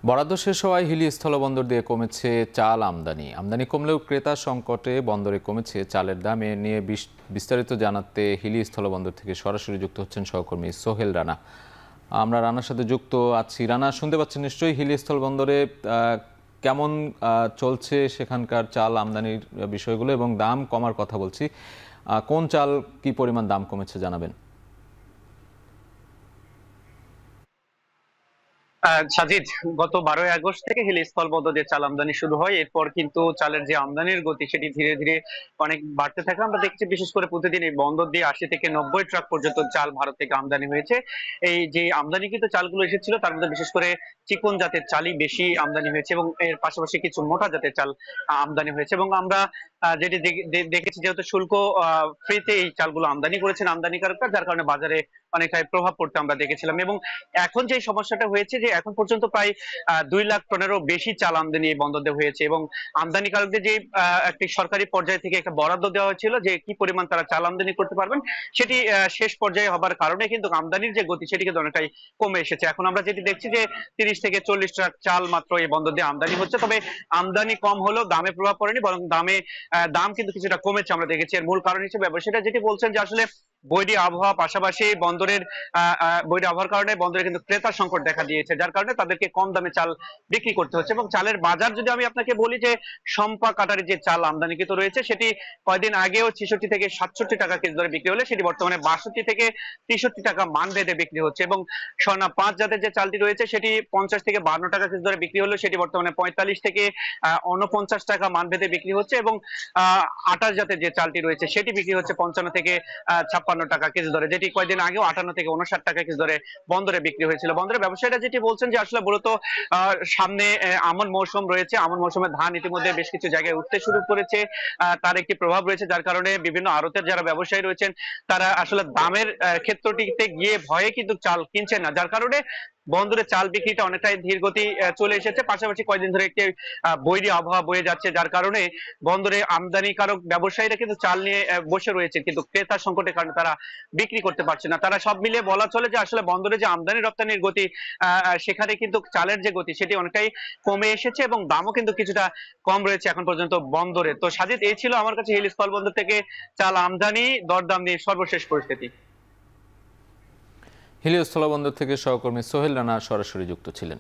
বরাদ্দ শেষ হওয়ায় হিলি স্থলবন্দর দিয়ে কমেছে চাল আমদানি। আমদানি কমলেও ক্রেতা সংকটে বন্দরে কমেছে চালের দাম। এ নিয়ে বিস্তারিত জানাতে হিলি স্থলবন্দর থেকে সরাসরি যুক্ত হচ্ছেন সহকর্মী সোহেল রানা। আমরা রানার সাথে যুক্ত আছি। রানা, শুনতে পাচ্ছেন নিশ্চয়ই? হিলি স্থলবন্দরে কেমন চলছে সেখানকার চাল আমদানির বিষয়গুলো এবং দাম কমার কথা বলছি। কোন চাল কি পরিমাণ দাম কমেছে জানাবেন? সাজিদ, গত 12ই আগস্ট থেকে হিলি স্থলবন্দর দিয়ে চাল আমদানি শুরু হয়। এরপর কিন্তু চালের যে আমদানির গতি সেটি ধীরে ধীরে অনেক বাড়তে থাকে। আমরা দেখছি বিশেষ করে প্রতিদিন এই বন্দর দিয়ে 80 থেকে 90 ট্রাক পর্যন্ত চাল ভারত থেকে আমদানি হয়েছে। এই যে আমদানিকৃত চালগুলো এসেছিল তার মধ্যে বিশেষ করে চিকন জাতের চালই বেশি আমদানি হয়েছে এবং এর পাশাপাশি কিছু মোটা জাতের চাল আমদানি হয়েছে। এবং আমরা যেটি দেখেছি, যেহেতু শুল্ক ফ্রিতে এই চালগুলো আমদানি করেছেন আমদানিকারকরা, যার কারণে বাজারে অনেকটাই প্রভাব পড়তে আমরা দেখেছিলাম। এবং এখন যে সমস্যাটা হয়েছে যে এখন পর্যন্ত প্রায় 2 লাখ টনেরও বেশি চাল আমদানি এই বন্দর দিয়ে হয়েছে। এবং আমদানিকারকদের যে একটি সরকারি পর্যায় থেকে একটা বরাদ্দ দেওয়া হয়েছিল যে কি পরিমাণ তারা চাল আমদানি করতে পারবেন, সেটি শেষ পর্যায়ে হবার কারণে কিন্তু আমদানির যে গতি সেটি কিন্তু অনেকটাই কমে এসেছে। এখন আমরা যেটি দেখছি যে 30 থেকে 40 ট্রাক চাল মাত্র এই বন্দর দিয়ে আমদানি হচ্ছে। তবে আমদানি কম হলেও দামে প্রভাব পড়েনি, বরং দাম কিন্তু কিছুটা কমেছে আমরা দেখেছি। এর মূল কারণ হিসেবে সেটা যেটি বলছেন যে আসলে বৈরী আবহাওয়া, পাশাপাশি বন্দরের বৈরী আবহাওয়ার কারণে বন্দরে কিন্তু ক্রেতা সংকট দেখা দিয়েছে, যার কারণে তাদেরকে কম দামে চাল বিক্রি করতে হচ্ছে। এবং চালের বাজার যদি আমি আপনাকে বলি, যে সম্পা কাটারি যে চাল আমদানিকৃত রয়েছে সেটি কয়েকদিন আগেও 66 থেকে 67 টাকা কেজি দরে বিক্রি হলে সেটি বর্তমানে 62 থেকে 63 টাকা মান ভেদে বিক্রি হচ্ছে। এবং স্বর্ণা 5 জাতের যে চালটি রয়েছে সেটি 50 থেকে 52 টাকা কেজি দরে বিক্রি হলে সেটি বর্তমানে 45 থেকে 49 টাকা মান ভেদে বিক্রি হচ্ছে। এবং 28 জাতের যে চালটি রয়েছে সেটি বিক্রি হচ্ছে 55 থেকে 56 টাকা কেজি দরে, যেটি কয়েকদিন আগেও 58 থেকে 59 টাকা কেজি দরে বন্দরে বিক্রি হয়েছিল। বন্দরের ব্যবসায়ীরা যেটি বলছেন যে আসলে মূলত সামনে আমন মৌসুম রয়েছে, আমন মৌসুমে ধান ইতিমধ্যে বেশ কিছু জায়গায় উঠতে শুরু করেছে। তার একটি প্রভাব রয়েছে, যার কারণে বিভিন্ন আড়তের যারা ব্যবসায়ী রয়েছেন তারা আসলে দামের ক্ষেত্রটিতে গিয়ে ভয়ে কিন্তু চাল কিনছেন না, যার কারণে বন্দরে চাল বিক্রিটা অনেকটাই ধীর গতি চলে এসেছে। পাশাপাশি কয়েকদিন ধরে একটি বৈরী আবহাওয়া বয়ে যাচ্ছে, যার কারণে বন্দরে আমদানিকারক ব্যবসায়ীরা কিন্তু চাল নিয়ে বসে রয়েছে, কিন্তু ক্রেতা সংকটের কারণে তারা বিক্রি করতে পারছে না। তারা সব মিলিয়ে বলা চলে যে আসলে বন্দরে যে আমদানি রপ্তানির গতি, সেখানে কিন্তু চালের যে গতি সেটি অনেকটাই কমে এসেছে এবং দামও কিন্তু কিছুটা কম রয়েছে এখন পর্যন্ত বন্দরে। তো সাজিদ, এই ছিল আমার কাছে হিল স্থল বন্দর থেকে চাল আমদানি দরদাম নিয়ে সর্বশেষ পরিস্থিতি। হিলি স্থলবন্দর থেকে সহকর্মী সোহেল রানা সরাসরি যুক্ত ছিলেন।